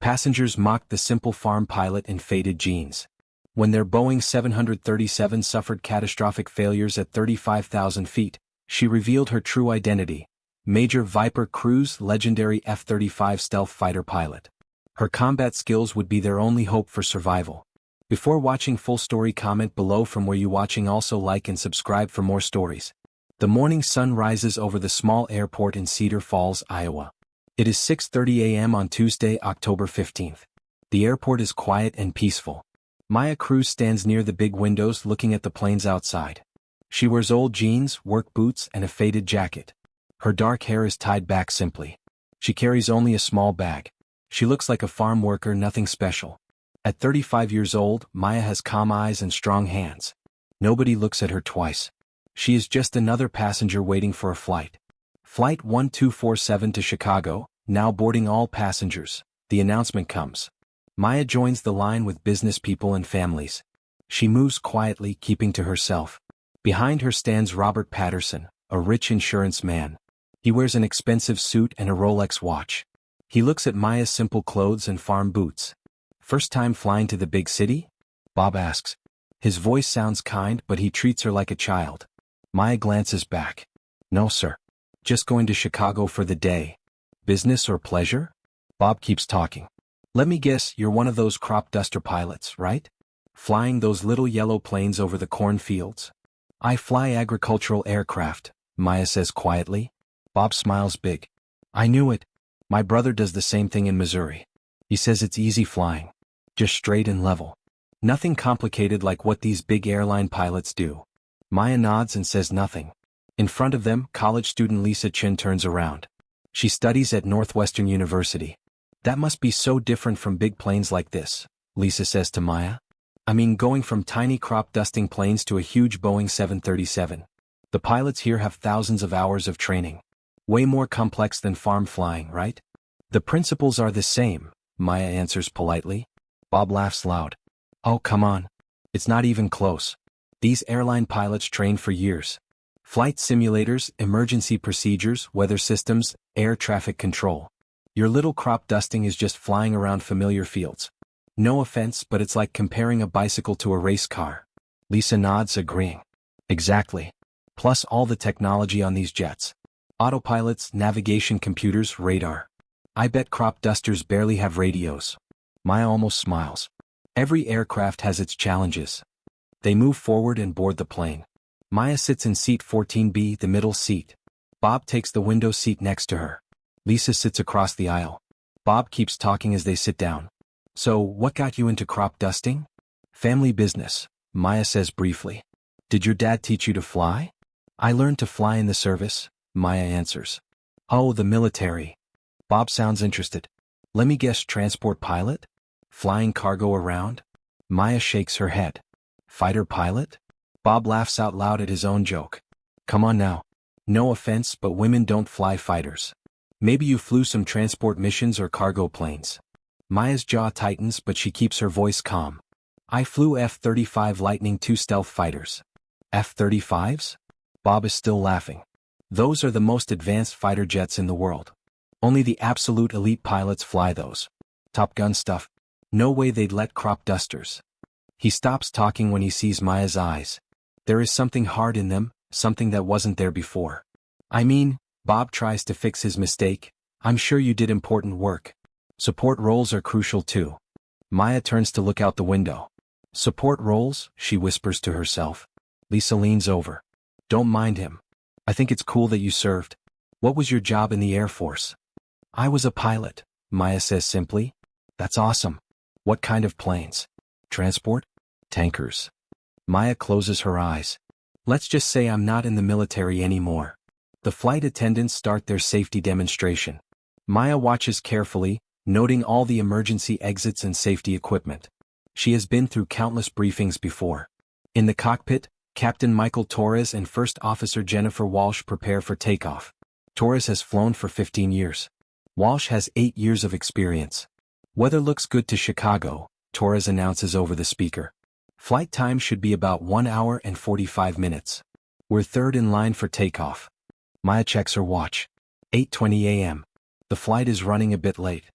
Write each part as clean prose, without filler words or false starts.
Passengers mocked the simple farm pilot in faded jeans. When their Boeing 737 suffered catastrophic failures at 35,000 feet, she revealed her true identity: Major Viper Crew's legendary F-35 stealth fighter pilot. Her combat skills would be their only hope for survival. Before watching full story, comment below from where you watching. Also like and subscribe for more stories. The morning sun rises over the small airport in Cedar Falls, Iowa. It is 6:30 a.m. on Tuesday, October 15th. The airport is quiet and peaceful. Maya Cruz stands near the big windows looking at the planes outside. She wears old jeans, work boots, and a faded jacket. Her dark hair is tied back simply. She carries only a small bag. She looks like a farm worker, nothing special. At 35 years old, Maya has calm eyes and strong hands. Nobody looks at her twice. She is just another passenger waiting for a flight. Flight 1247 to Chicago, now boarding all passengers. The announcement comes. Maya joins the line with business people and families. She moves quietly, keeping to herself. Behind her stands Robert Patterson, a rich insurance man. He wears an expensive suit and a Rolex watch. He looks at Maya's simple clothes and farm boots. "First time flying to the big city?" Bob asks. His voice sounds kind, but he treats her like a child. Maya glances back. "No, sir. Just going to Chicago for the day." "Business or pleasure?" Bob keeps talking. "Let me guess, you're one of those crop duster pilots, right? Flying those little yellow planes over the cornfields?" "I fly agricultural aircraft," Maya says quietly. Bob smiles big. "I knew it. My brother does the same thing in Missouri. He says it's easy flying. Just straight and level. Nothing complicated like what these big airline pilots do." Maya nods and says nothing. In front of them, college student Lisa Chin turns around. She studies at Northwestern University. "That must be so different from big planes like this," Lisa says to Maya. "I mean, going from tiny crop dusting planes to a huge Boeing 737. The pilots here have thousands of hours of training. Way more complex than farm flying, right?" "The principles are the same," Maya answers politely. Bob laughs loud. "Oh, come on. It's not even close. These airline pilots train for years. Flight simulators, emergency procedures, weather systems, air traffic control. Your little crop dusting is just flying around familiar fields. No offense, but it's like comparing a bicycle to a race car." Lisa nods, agreeing. "Exactly. Plus all the technology on these jets. Autopilots, navigation computers, radar. I bet crop dusters barely have radios." Maya almost smiles. Every aircraft has its challenges. They move forward and board the plane. Maya sits in seat 14B, the middle seat. Bob takes the window seat next to her. Lisa sits across the aisle. Bob keeps talking as they sit down. "So, what got you into crop dusting?" "Family business," Maya says briefly. "Did your dad teach you to fly?" "I learned to fly in the service," Maya answers. "Oh, the military." Bob sounds interested. "Let me guess, transport pilot? Flying cargo around?" Maya shakes her head. "Fighter pilot?" Bob laughs out loud at his own joke. "Come on now. No offense, but women don't fly fighters. Maybe you flew some transport missions or cargo planes." Maya's jaw tightens, but she keeps her voice calm. "I flew F-35 Lightning II stealth fighters." "F-35s?" Bob is still laughing. "Those are the most advanced fighter jets in the world. Only the absolute elite pilots fly those. Top Gun stuff. No way they'd let crop dusters." He stops talking when he sees Maya's eyes. There is something hard in them, something that wasn't there before. "I mean," Bob tries to fix his mistake, "I'm sure you did important work. Support roles are crucial too." Maya turns to look out the window. "Support roles?" she whispers to herself. Lisa leans over. "Don't mind him. I think it's cool that you served. What was your job in the Air Force?" "I was a pilot," Maya says simply. "That's awesome. What kind of planes? Transport? Tankers?" Maya closes her eyes. "Let's just say I'm not in the military anymore." The flight attendants start their safety demonstration. Maya watches carefully, noting all the emergency exits and safety equipment. She has been through countless briefings before. In the cockpit, Captain Michael Torres and First Officer Jennifer Walsh prepare for takeoff. Torres has flown for 15 years. Walsh has 8 years of experience. "Weather looks good to Chicago," Torres announces over the speaker. "Flight time should be about 1 hour and 45 minutes. We're third in line for takeoff." Maya checks her watch. 8:20 a.m. The flight is running a bit late.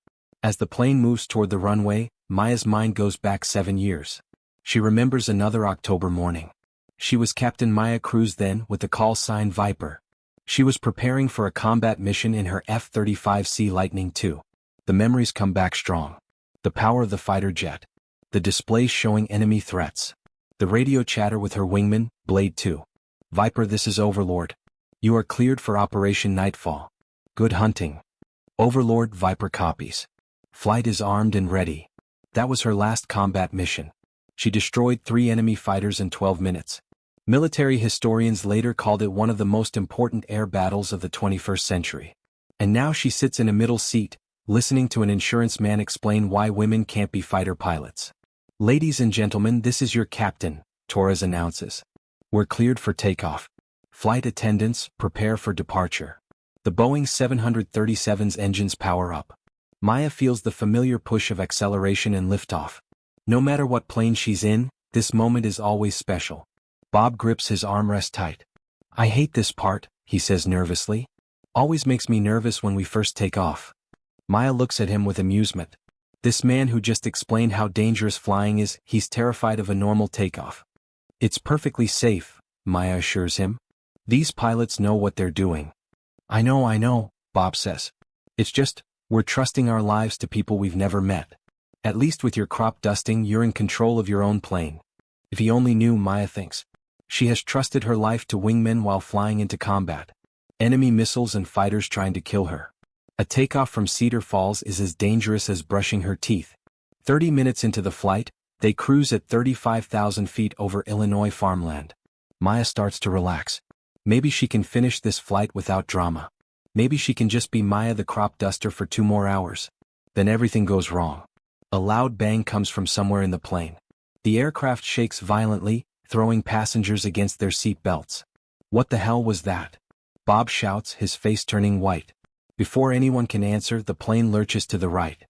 As the plane moves toward the runway, Maya's mind goes back 7 years. She remembers another October morning. She was Captain Maya Cruz then with the call sign Viper. She was preparing for a combat mission in her F-35C Lightning II. The memories come back strong. The power of the fighter jet. The displays showing enemy threats. The radio chatter with her wingman, Blade 2. Viper, this is Overlord. You are cleared for Operation Nightfall. Good hunting. Overlord, Viper copies. Flight is armed and ready. That was her last combat mission. She destroyed 3 enemy fighters in 12 minutes. Military historians later called it one of the most important air battles of the 21st century. And now she sits in a middle seat, listening to an insurance man explain why women can't be fighter pilots. Ladies and gentlemen, this is your captain, Torres announces. We're cleared for takeoff. Flight attendants, prepare for departure. The Boeing 737's engines power up. Maya feels the familiar push of acceleration and liftoff. No matter what plane she's in, this moment is always special. Bob grips his armrest tight. I hate this part, he says nervously. Always makes me nervous when we first take off. Maya looks at him with amusement. This man who just explained how dangerous flying is, he's terrified of a normal takeoff. It's perfectly safe, Maya assures him. These pilots know what they're doing. I know, Bob says. It's just, we're trusting our lives to people we've never met. At least with your crop dusting, you're in control of your own plane. If he only knew, Maya thinks. She has trusted her life to wingmen while flying into combat. Enemy missiles and fighters trying to kill her. A takeoff from Cedar Falls is as dangerous as brushing her teeth. 30 minutes into the flight, they cruise at 35,000 feet over Illinois farmland. Maya starts to relax. Maybe she can finish this flight without drama. Maybe she can just be Maya the crop duster for 2 more hours. Then everything goes wrong. A loud bang comes from somewhere in the plane. The aircraft shakes violently, throwing passengers against their seat belts. What the hell was that? Bob shouts, his face turning white. Before anyone can answer, the plane lurches to the right.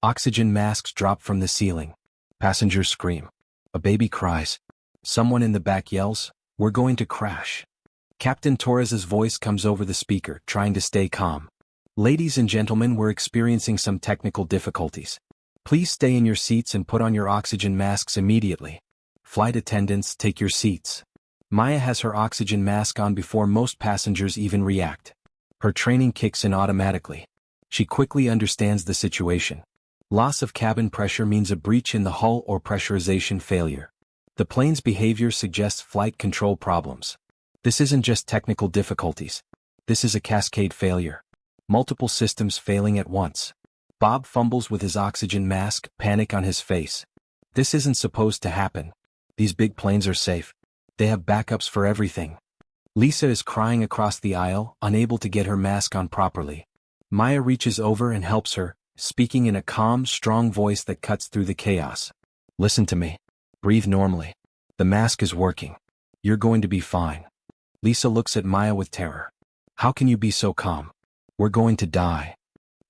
Oxygen masks drop from the ceiling. Passengers scream. A baby cries. Someone in the back yells, "We're going to crash." Captain Torres's voice comes over the speaker, trying to stay calm. Ladies and gentlemen, we're experiencing some technical difficulties. Please stay in your seats and put on your oxygen masks immediately. Flight attendants, take your seats. Maya has her oxygen mask on before most passengers even react. Her training kicks in automatically. She quickly understands the situation. Loss of cabin pressure means a breach in the hull or pressurization failure. The plane's behavior suggests flight control problems. This isn't just technical difficulties. This is a cascade failure. Multiple systems failing at once. Bob fumbles with his oxygen mask, panic on his face. This isn't supposed to happen. These big planes are safe. They have backups for everything. Lisa is crying across the aisle, unable to get her mask on properly. Maya reaches over and helps her, speaking in a calm, strong voice that cuts through the chaos. Listen to me. Breathe normally. The mask is working. You're going to be fine. Lisa looks at Maya with terror. How can you be so calm? We're going to die.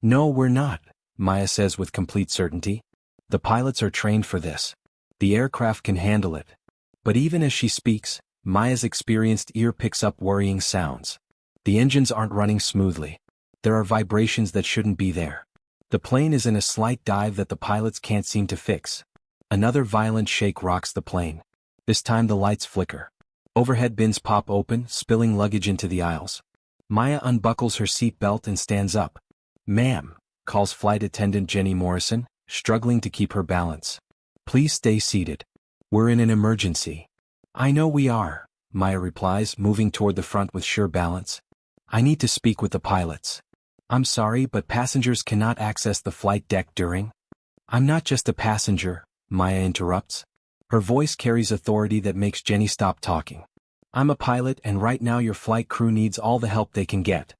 No, we're not, Maya says with complete certainty. The pilots are trained for this. The aircraft can handle it. But even as she speaks, Maya's experienced ear picks up worrying sounds. The engines aren't running smoothly. There are vibrations that shouldn't be there. The plane is in a slight dive that the pilots can't seem to fix. Another violent shake rocks the plane. This time the lights flicker. Overhead bins pop open, spilling luggage into the aisles. Maya unbuckles her seat belt and stands up. "Ma'am," calls flight attendant Jenny Morrison, struggling to keep her balance. "Please stay seated. We're in an emergency." "I know we are," Maya replies, moving toward the front with sure balance. "I need to speak with the pilots." "I'm sorry, but passengers cannot access the flight deck during—" "I'm not just a passenger," Maya interrupts. Her voice carries authority that makes Jenny stop talking. "I'm a pilot, and right now your flight crew needs all the help they can get."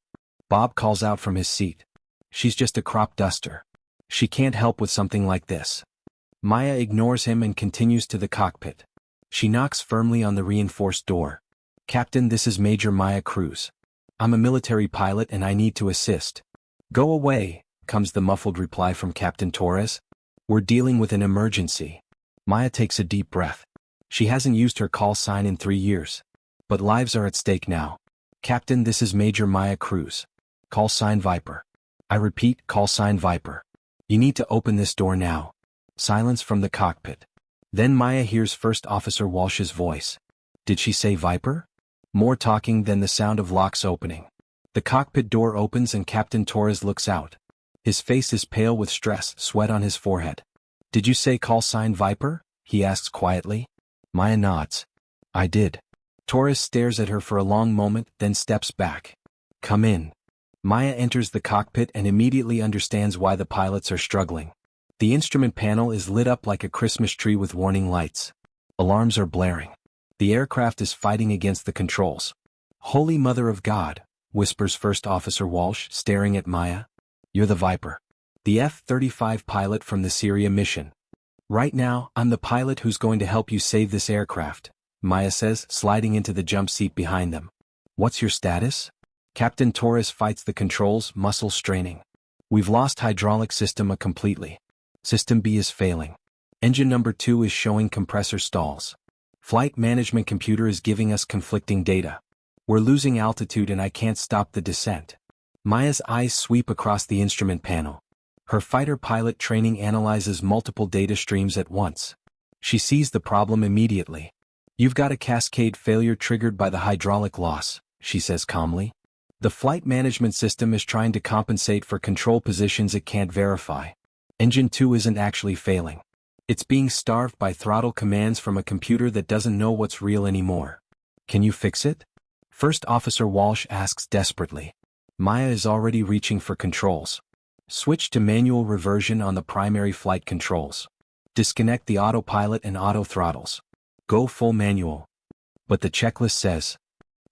Bob calls out from his seat. "She's just a crop duster. She can't help with something like this." Maya ignores him and continues to the cockpit. She knocks firmly on the reinforced door. "Captain, this is Major Maya Cruz. I'm a military pilot and I need to assist." "Go away," comes the muffled reply from Captain Torres. "We're dealing with an emergency." Maya takes a deep breath. She hasn't used her call sign in 3 years. But lives are at stake now. "Captain, this is Major Maya Cruz. Call sign Viper." "I repeat, call sign Viper." You need to open this door now. Silence from the cockpit. Then Maya hears First Officer Walsh's voice. Did she say Viper? More talking than the sound of locks opening. The cockpit door opens and Captain Torres looks out. His face is pale with stress, sweat on his forehead. Did you say call sign Viper? He asks quietly. Maya nods. I did. Torres stares at her for a long moment, then steps back. Come in. Maya enters the cockpit and immediately understands why the pilots are struggling. The instrument panel is lit up like a Christmas tree with warning lights. Alarms are blaring. The aircraft is fighting against the controls. Holy Mother of God, whispers First Officer Walsh, staring at Maya. You're the Viper. The F-35 pilot from the Syria mission. Right now, I'm the pilot who's going to help you save this aircraft, Maya says, sliding into the jump seat behind them. What's your status? Captain Torres fights the controls, muscles straining. We've lost hydraulic system completely. System B is failing. Engine number 2 is showing compressor stalls. Flight management computer is giving us conflicting data. We're losing altitude and I can't stop the descent. Maya's eyes sweep across the instrument panel. Her fighter pilot training analyzes multiple data streams at once. She sees the problem immediately. You've got a cascade failure triggered by the hydraulic loss, she says calmly. The flight management system is trying to compensate for control positions it can't verify. Engine 2 isn't actually failing. It's being starved by throttle commands from a computer that doesn't know what's real anymore. Can you fix it? First Officer Walsh asks desperately. Maya is already reaching for controls. Switch to manual reversion on the primary flight controls. Disconnect the autopilot and auto throttles. Go full manual. But the checklist says.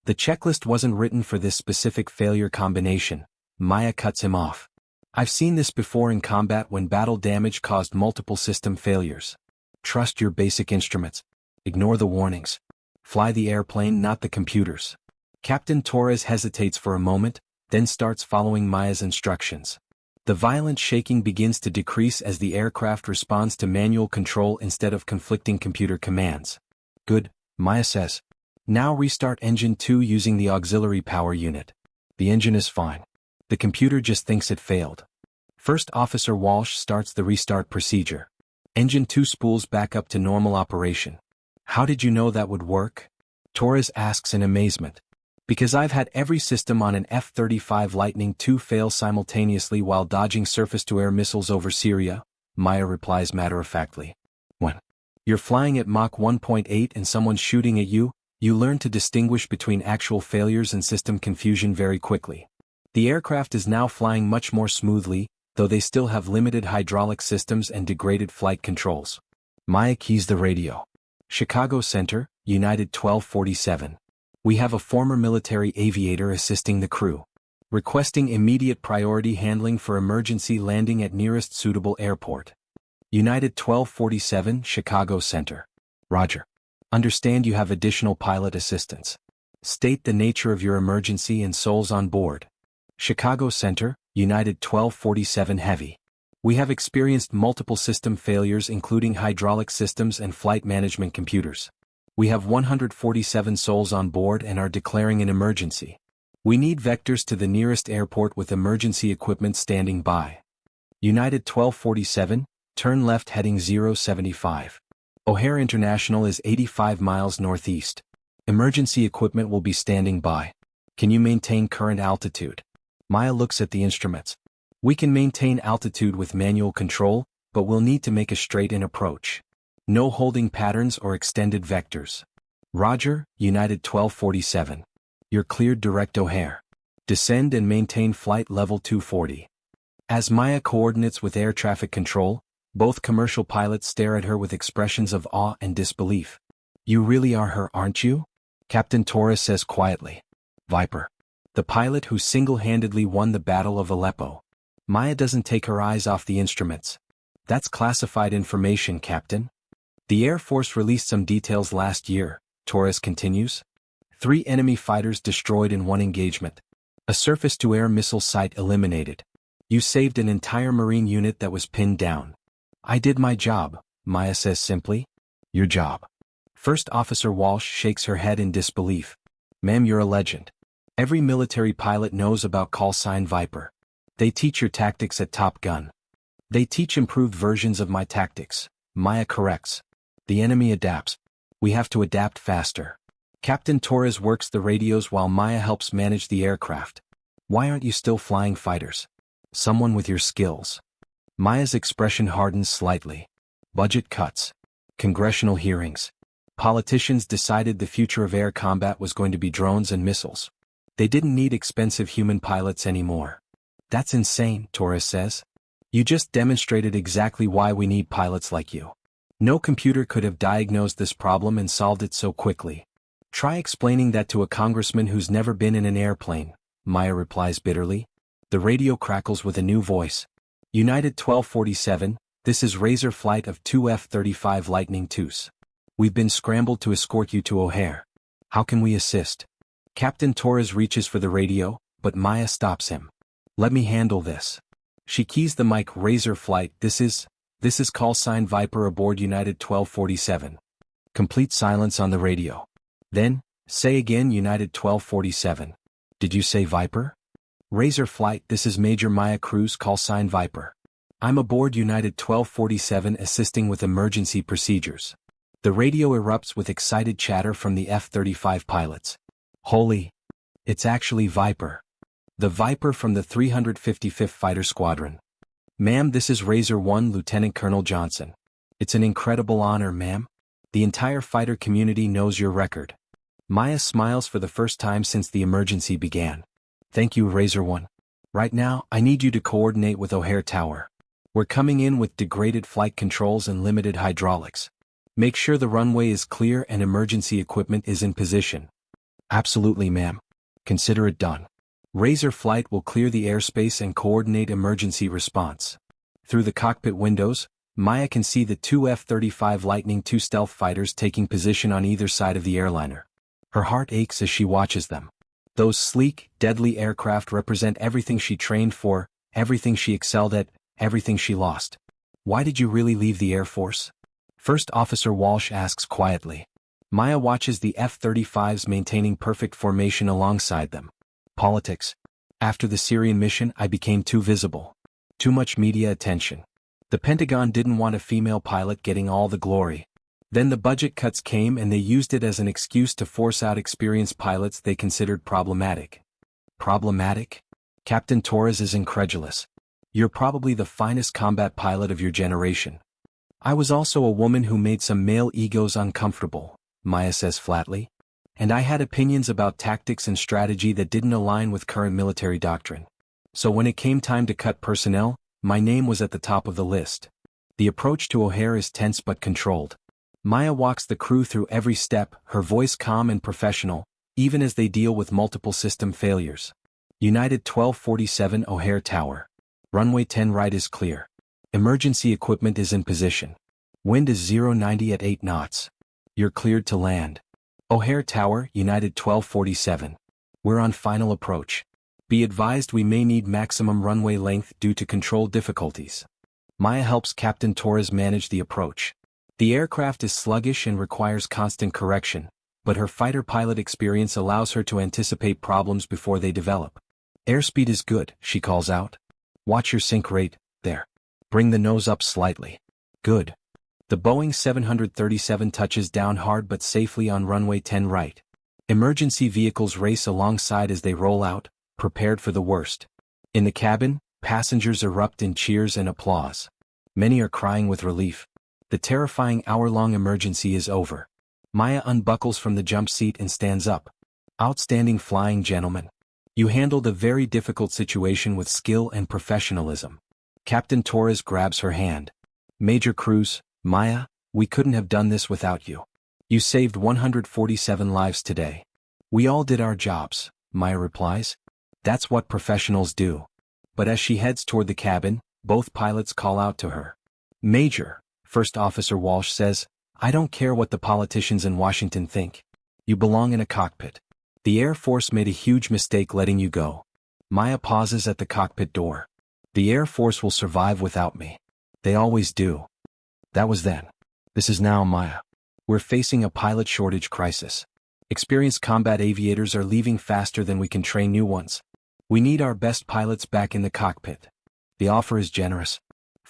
The checklist wasn't written for this specific failure combination. Maya cuts him off. I've seen this before in combat when battle damage caused multiple system failures. Trust your basic instruments. Ignore the warnings. Fly the airplane, not the computers. Captain Torres hesitates for a moment, then starts following Maya's instructions. The violent shaking begins to decrease as the aircraft responds to manual control instead of conflicting computer commands. Good, Maya says. Now restart engine 2 using the auxiliary power unit. The engine is fine. The computer just thinks it failed. First Officer Walsh starts the restart procedure. Engine 2 spools back up to normal operation. How did you know that would work? Torres asks in amazement. Because I've had every system on an F-35 Lightning II fail simultaneously while dodging surface-to-air missiles over Syria, Maya replies matter-of-factly. When you're flying at Mach 1.8 and someone's shooting at you, you learn to distinguish between actual failures and system confusion very quickly. The aircraft is now flying much more smoothly, though they still have limited hydraulic systems and degraded flight controls. Maya keys the radio. Chicago Center, United 1247. We have a former military aviator assisting the crew. Requesting immediate priority handling for emergency landing at nearest suitable airport. United 1247, Chicago Center. Roger. Understand you have additional pilot assistance. State the nature of your emergency and souls on board. Chicago Center, United 1247 Heavy. We have experienced multiple system failures including hydraulic systems and flight management computers. We have 147 souls on board and are declaring an emergency. We need vectors to the nearest airport with emergency equipment standing by. United 1247, turn left heading 075. O'Hare International is 85 miles northeast. Emergency equipment will be standing by. Can you maintain current altitude? Maya looks at the instruments. We can maintain altitude with manual control, but we'll need to make a straight-in approach. No holding patterns or extended vectors. Roger, United 1247. You're cleared direct O'Hare. Descend and maintain flight level 240. As Maya coordinates with air traffic control, both commercial pilots stare at her with expressions of awe and disbelief. You really are her, aren't you? Captain Torres says quietly. Viper. The pilot who single-handedly won the Battle of Aleppo. Maya doesn't take her eyes off the instruments. That's classified information, Captain. The Air Force released some details last year, Torres continues. 3 enemy fighters destroyed in one engagement. A surface-to-air missile site eliminated. You saved an entire Marine unit that was pinned down. I did my job, Maya says simply. Your job. First Officer Walsh shakes her head in disbelief. Ma'am, you're a legend. Every military pilot knows about call sign Viper. They teach your tactics at Top Gun. They teach improved versions of my tactics. Maya corrects. The enemy adapts. We have to adapt faster. Captain Torres works the radios while Maya helps manage the aircraft. Why aren't you still flying fighters? Someone with your skills. Maya's expression hardens slightly. Budget cuts. Congressional hearings. Politicians decided the future of air combat was going to be drones and missiles. They didn't need expensive human pilots anymore. That's insane, Torres says. You just demonstrated exactly why we need pilots like you. No computer could have diagnosed this problem and solved it so quickly. Try explaining that to a congressman who's never been in an airplane, Maya replies bitterly. The radio crackles with a new voice. United 1247, this is Razor flight of 2 F-35 Lightning IIs. We've been scrambled to escort you to O'Hare. How can we assist? Captain Torres reaches for the radio, but Maya stops him. Let me handle this. She keys the mic. Razor flight, this is call sign Viper aboard United 1247. Complete silence on the radio. Then, say again United 1247. Did you say Viper? Razor flight, this is Major Maya Cruz, call sign Viper. I'm aboard United 1247 assisting with emergency procedures. The radio erupts with excited chatter from the F-35 pilots. Holy! It's actually Viper. The Viper from the 355th Fighter Squadron. Ma'am, this is Razor 1 Lieutenant Colonel Johnson. It's an incredible honor, ma'am. The entire fighter community knows your record. Maya smiles for the first time since the emergency began. Thank you, Razor 1. Right now, I need you to coordinate with O'Hare Tower. We're coming in with degraded flight controls and limited hydraulics. Make sure the runway is clear and emergency equipment is in position. Absolutely, ma'am. Consider it done. Razor flight will clear the airspace and coordinate emergency response. Through the cockpit windows, Maya can see the 2 F-35 Lightning II stealth fighters taking position on either side of the airliner. Her heart aches as she watches them. Those sleek, deadly aircraft represent everything she trained for, everything she excelled at, everything she lost. Why did you really leave the Air Force? First Officer Walsh asks quietly. Maya watches the F-35s maintaining perfect formation alongside them. Politics. After the Syrian mission, I became too visible. Too much media attention. The Pentagon didn't want a female pilot getting all the glory. Then the budget cuts came and they used it as an excuse to force out experienced pilots they considered problematic. Problematic? Captain Torres is incredulous. You're probably the finest combat pilot of your generation. I was also a woman who made some male egos uncomfortable, Maya says flatly. And I had opinions about tactics and strategy that didn't align with current military doctrine. So when it came time to cut personnel, my name was at the top of the list. The approach to O'Hare is tense but controlled. Maya walks the crew through every step, her voice calm and professional, even as they deal with multiple system failures. United 1247 O'Hare Tower. Runway 10 right is clear. Emergency equipment is in position. Wind is 090 at 8 knots. You're cleared to land. O'Hare Tower, United 1247. We're on final approach. Be advised we may need maximum runway length due to control difficulties. Maya helps Captain Torres manage the approach. The aircraft is sluggish and requires constant correction, but her fighter pilot experience allows her to anticipate problems before they develop. Airspeed is good, she calls out. Watch your sink rate, there. Bring the nose up slightly. Good. The Boeing 737 touches down hard but safely on runway 10 right. Emergency vehicles race alongside as they roll out, prepared for the worst. In the cabin, passengers erupt in cheers and applause. Many are crying with relief. The terrifying hour-long emergency is over. Maya unbuckles from the jump seat and stands up. Outstanding flying, gentlemen. You handled a very difficult situation with skill and professionalism. Captain Torres grabs her hand. Major Cruz, Maya, we couldn't have done this without you. You saved 147 lives today. We all did our jobs, Maya replies. That's what professionals do. But as she heads toward the cabin, both pilots call out to her. Major, First Officer Walsh says, I don't care what the politicians in Washington think. You belong in a cockpit. The Air Force made a huge mistake letting you go. Maya pauses at the cockpit door. The Air Force will survive without me. They always do. That was then. This is now, Maya. We're facing a pilot shortage crisis. Experienced combat aviators are leaving faster than we can train new ones. We need our best pilots back in the cockpit. The offer is generous.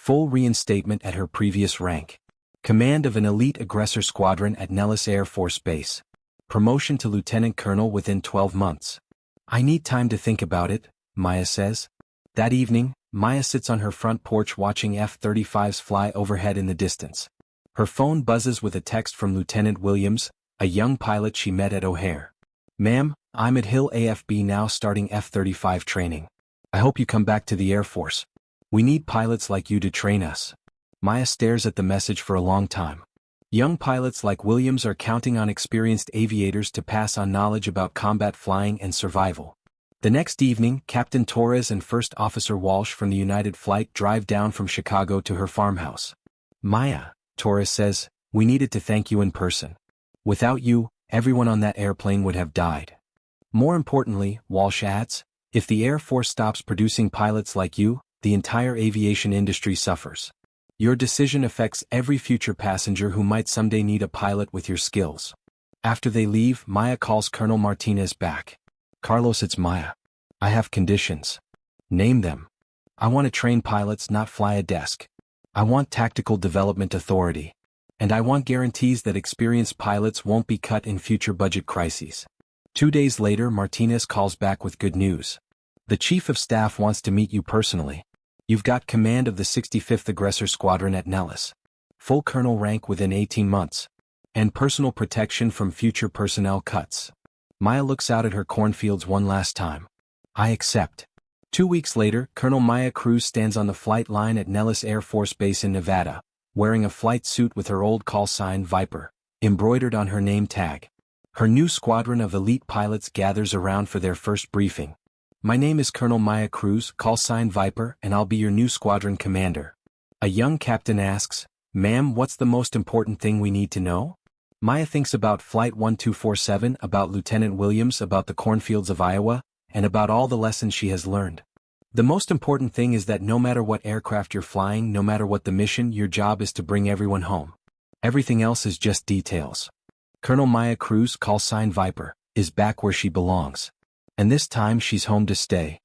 Full reinstatement at her previous rank. Command of an elite aggressor squadron at Nellis Air Force Base. Promotion to lieutenant colonel within 12 months. I need time to think about it, Maya says. That evening, Maya sits on her front porch watching F-35s fly overhead in the distance. Her phone buzzes with a text from Lieutenant Williams, a young pilot she met at O'Hare. Ma'am, I'm at Hill AFB now starting F-35 training. I hope you come back to the Air Force. We need pilots like you to train us. Maya stares at the message for a long time. Young pilots like Williams are counting on experienced aviators to pass on knowledge about combat flying and survival. The next evening, Captain Torres and First Officer Walsh from the United Flight drive down from Chicago to her farmhouse. Maya, Torres says, we needed to thank you in person. Without you, everyone on that airplane would have died. More importantly, Walsh adds, if the Air Force stops producing pilots like you, the entire aviation industry suffers. Your decision affects every future passenger who might someday need a pilot with your skills. After they leave, Maya calls Colonel Martinez back. Carlos, it's Maya. I have conditions. Name them. I want to train pilots, not fly a desk. I want tactical development authority. And I want guarantees that experienced pilots won't be cut in future budget crises. 2 days later, Martinez calls back with good news. The Chief of Staff wants to meet you personally. You've got command of the 65th Aggressor Squadron at Nellis. Full colonel rank within 18 months. And personal protection from future personnel cuts. Maya looks out at her cornfields one last time. I accept. 2 weeks later, Colonel Maya Cruz stands on the flight line at Nellis Air Force Base in Nevada, wearing a flight suit with her old call sign Viper, embroidered on her name tag. Her new squadron of elite pilots gathers around for their first briefing. My name is Colonel Maya Cruz, call sign Viper, and I'll be your new squadron commander. A young captain asks, Ma'am, what's the most important thing we need to know? Maya thinks about Flight 1247, about Lieutenant Williams, about the cornfields of Iowa, and about all the lessons she has learned. The most important thing is that no matter what aircraft you're flying, no matter what the mission, your job is to bring everyone home. Everything else is just details. Colonel Maya Cruz, call sign Viper, is back where she belongs. And this time she's home to stay.